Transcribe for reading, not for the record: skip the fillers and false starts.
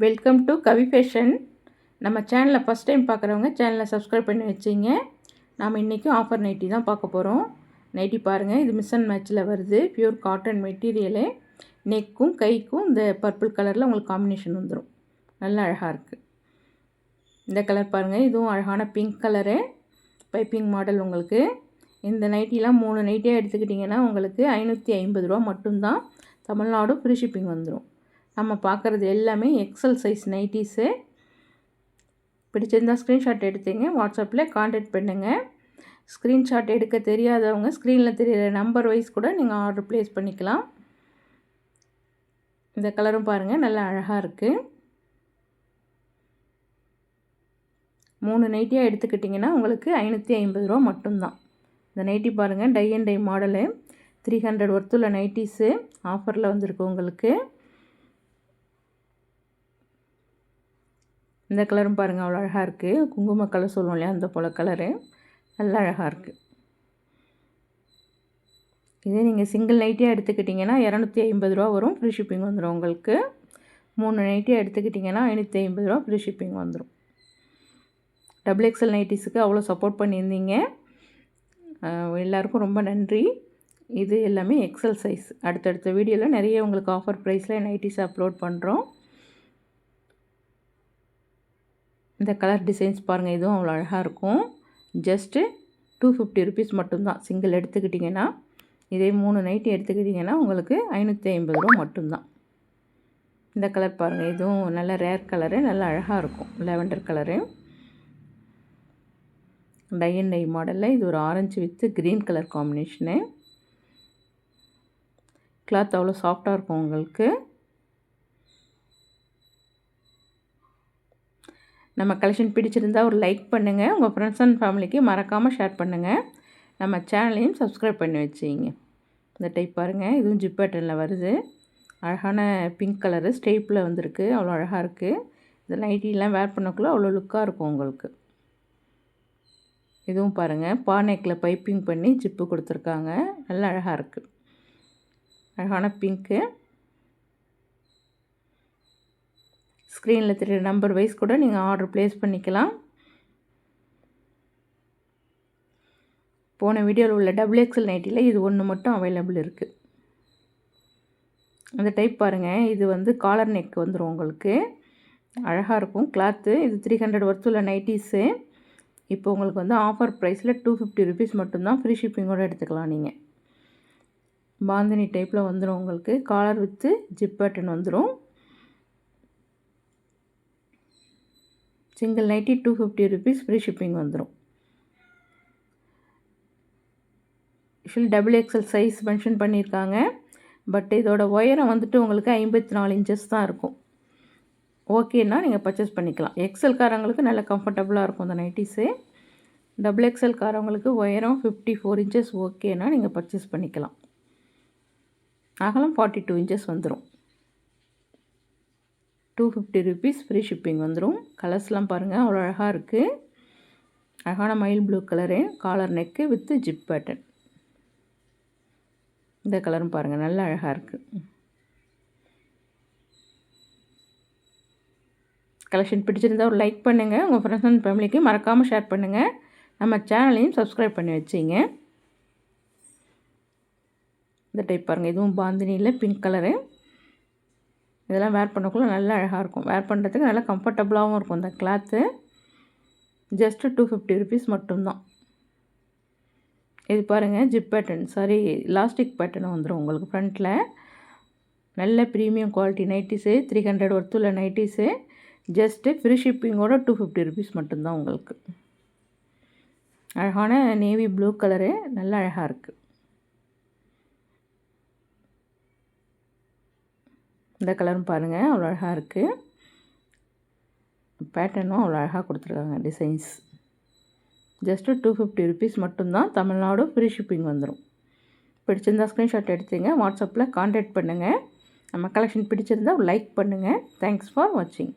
Welcome to Kavi fashion. நம்ம சேனலை first time பார்க்குறவங்க சேனலை சப்ஸ்கிரைப் பண்ணி வச்சிங்க. நாம் இன்றைக்கும் ஆஃபர் நைட்டி தான் பார்க்க போகிறோம். நைட்டி பாருங்கள், இது மிஸ் அண்ட் மேட்சில் வருது. Pure cotton material. நெக்கும் கைக்கும் இந்த பர்பிள் கலரில் உங்களுக்கு காம்பினேஷன் வந்துடும். நல்ல அழகாக இருக்குது. இந்த கலர் பாருங்கள், இதுவும் அழகான பிங்க் கலரு பைப்பிங் மாடல். உங்களுக்கு இந்த நைட்டிலாம் 3 நைட்டியாக எடுத்துக்கிட்டிங்கன்னா உங்களுக்கு 550 ரூபா மட்டும்தான். தமிழ்நாடு ஃப்ரீ ஷிப்பிங் வந்துடும். நம்ம பார்க்குறது எல்லாமே எக்ஸல் சைஸ் நைட்டிஸு. பிடிச்சிருந்தால் ஸ்க்ரீன்ஷாட் எடுத்துங்க, வாட்ஸ்அப்பில் கான்டாக்ட் பண்ணுங்கள். ஸ்க்ரீன்ஷாட் எடுக்க தெரியாதவங்க ஸ்க்ரீனில் தெரிகிற நம்பர் வைஸ் கூட நீங்கள் ஆர்டர் ப்ளேஸ் பண்ணிக்கலாம். இந்த கலரும் பாருங்கள், நல்லா அழகாக இருக்குது. 3 நைட்டியாக எடுத்துக்கிட்டிங்கன்னா உங்களுக்கு 550 ரூபா மட்டும்தான். இந்த நைட்டி பாருங்கள், டை அண்ட் டை மாடலு 300 ஒர்த்துள்ள நைட்டிஸு ஆஃபரில் வந்திருக்கு உங்களுக்கு. இந்த கலரும் பாருங்கள், அவ்வளோ அழகாக இருக்குது. குங்கும கலர் சொல்லுவோம் இல்லையா, அந்த போல் கலரு நல்லா அழகாக இருக்குது. இதே நீங்கள் சிங்கிள் நைட்டியாக எடுத்துக்கிட்டிங்கன்னா 250 ரூபா வரும், ஃப்ரீ ஷிப்பிங் வந்துடும் உங்களுக்கு. 3 நைட்டியாக எடுத்துக்கிட்டிங்கன்னா 550 ரூபா ஃப்ரீ ஷிப்பிங் வந்துடும். டபுள் எக்ஸல் நைட்டிஸுக்கு அவ்வளோ சப்போர்ட் பண்ணியிருந்தீங்க, எல்லாருக்கும் ரொம்ப நன்றி. இது எல்லாமே எக்ஸல் சைஸ். அடுத்தடுத்த வீடியோவில் நிறைய உங்களுக்கு ஆஃபர் ப்ரைஸில் நைட்டிஸ் அப்லோட் பண்ணுறோம். இந்த கலர் டிசைன்ஸ் பாருங்கள், இதுவும் அவ்வளோ அழகாக இருக்கும். ஜஸ்ட்டு 250 ருபீஸ் மட்டும்தான் சிங்கிள் எடுத்துக்கிட்டிங்கன்னா. இதே 3 நைட்டி எடுத்துக்கிட்டிங்கன்னா உங்களுக்கு 550 ரூபா மட்டும்தான். இந்த கலர் பாருங்கள், இதுவும் நல்ல ரேர் கலரு, நல்லா அழகாக இருக்கும். Lavender colour tie and dye மாடலில். இது ஒரு orange with green colour combination. Cloth அவ்வளோ சாஃப்டாக இருக்கும் உங்களுக்கு. நம்ம கலெக்ஷன் பிடிச்சிருந்தால் ஒரு லைக் பண்ணுங்கள். உங்கள் ஃப்ரெண்ட்ஸ் அண்ட் ஃபேமிலிக்கு மறக்காமல் ஷேர் பண்ணுங்கள். நம்ம சேனலையும் சப்ஸ்கிரைப் பண்ணி வச்சிங்க. இந்த டைப் பாருங்கள், இதுவும் ஜிப் பேட்டர்னில் வருது. அழகான பிங்க் கலரு ஸ்டேப்பில் வந்திருக்கு, அவ்வளோ அழகாக இருக்குது. இந்த நைட்டிலாம் வேர் பண்ணக்குள்ளே அவ்வளோ லுக்காக இருக்கும் உங்களுக்கு. இதுவும் பாருங்கள், பானைக்கில் பைப்பிங் பண்ணி ஜிப்பு கொடுத்துருக்காங்க, நல்லா அழகாக இருக்குது. அழகான பிங்க்கு. ஸ்க்ரீனில் தெரியுற நம்பர் வைஸ் கூட நீங்கள் ஆர்டர் ப்ளேஸ் பண்ணிக்கலாம். போன வீடியோவில் உள்ள டபுள் எக்ஸல் நைட்டியில் இது ஒன்று மட்டும் அவைலபிள் இருக்குது. அந்த டைப் பாருங்கள், இது வந்து காலர் நெக் வந்துடும் உங்களுக்கு. அழகாக இருக்கும் கிளாத்து. இது 300 ஒர்த்துள்ள நைட்டிஸு. இப்போ உங்களுக்கு வந்து ஆஃபர் ப்ரைஸில் 250 ருபீஸ் மட்டும்தான், ஃப்ரீ ஷிப்பிங்கோடு எடுத்துக்கலாம் நீங்கள். பாந்தினி டைப்பில் வந்துடும் உங்களுக்கு. காலர் வித்து ஜிப் பேட்டர்ன் வந்துடும். Single nighty 250 rupees, free shipping வந்துடும். Usually double XL size mention பண்ணியிருக்காங்க. பட் இதோட உயரம் வந்துட்டு உங்களுக்கு 54 இன்ச்சஸ் தான் இருக்கும். ஓகேன்னா நீங்கள் பர்ச்சேஸ் பண்ணிக்கலாம். எக்ஸல் காரங்களுக்கு நல்ல கம்ஃபர்டபுளாக இருக்கும் இந்த நைட்டிஸு. டபுள் எக்ஸல் காரங்களுக்கு உயரம் 54 இன்ச்சஸ் ஓகேன்னா நீங்கள் பர்ச்சேஸ் பண்ணிக்கலாம். அகலம் 42 இன்ச்சஸ் வந்துடும். 250 ருபீஸ், ஃப்ரீ ஷிப்பிங் வந்துடும். கலர்ஸ்லாம் பாருங்கள், அவ்வளோ அழகாக இருக்குது. அழகான மயில் blue colour, collar neck with zip pattern. இந்த கலரும் பாருங்கள், நல்லா அழகாக இருக்குது. கலெக்ஷன் பிடிச்சிருந்தால் ஒரு லைக் பண்ணுங்கள். உங்கள் ஃப்ரெண்ட்ஸ் அண்ட் ஃபேமிலிக்கு மறக்காமல் ஷேர் பண்ணுங்கள். நம்ம சேனலையும் சப்ஸ்கிரைப் பண்ணி வச்சிங்க. இந்த டைப் பாருங்கள், இதுவும் பாந்தினியில் பிங்க் கலரு. இதெல்லாம் வேர் பண்ணக்குள்ளே நல்லா அழகாக இருக்கும். வேர் பண்ணுறதுக்கு நல்லா கம்ஃபர்டபுளாகவும் இருக்கும் இந்த கிளாத்து. ஜஸ்ட்டு 250 ருபீஸ் மட்டும்தான். இது பாருங்கள், zip pattern, sorry elastic pattern வந்துடும் உங்களுக்கு ஃப்ரண்ட்டில். நல்ல ப்ரீமியம் குவாலிட்டி நைட்டிஸு, 300 ஒர்த்துள்ள நைட்டிஸு. ஜஸ்ட்டு ஃப்ரீ ஷிப்பிங்கோட 250 ருபீஸ் மட்டும்தான் உங்களுக்கு. அழகான நேவி ப்ளூ கலரு, நல்லா அழகாக இருக்குது. இந்த கலரும் பாருங்கள், அவ்வளோ அழகாக இருக்குது. பேட்டர்னும் அவ்வளோ அழகாக கொடுத்துருக்காங்க, டிசைன்ஸ். ஜஸ்ட்டு 250 ருபீஸ் மட்டும்தான். தமிழ்நாடு ஃப்ரீ ஷிப்பிங் வந்துடும். பிடிச்சிருந்தால் ஸ்க்ரீன்ஷாட் எடுத்துங்க, வாட்ஸ்அப்பில் கான்டாக்ட் பண்ணுங்கள். நம்ம கலெக்ஷன் பிடிச்சிருந்தால் லைக் பண்ணுங்கள். தேங்க்ஸ் ஃபார் வாட்சிங்.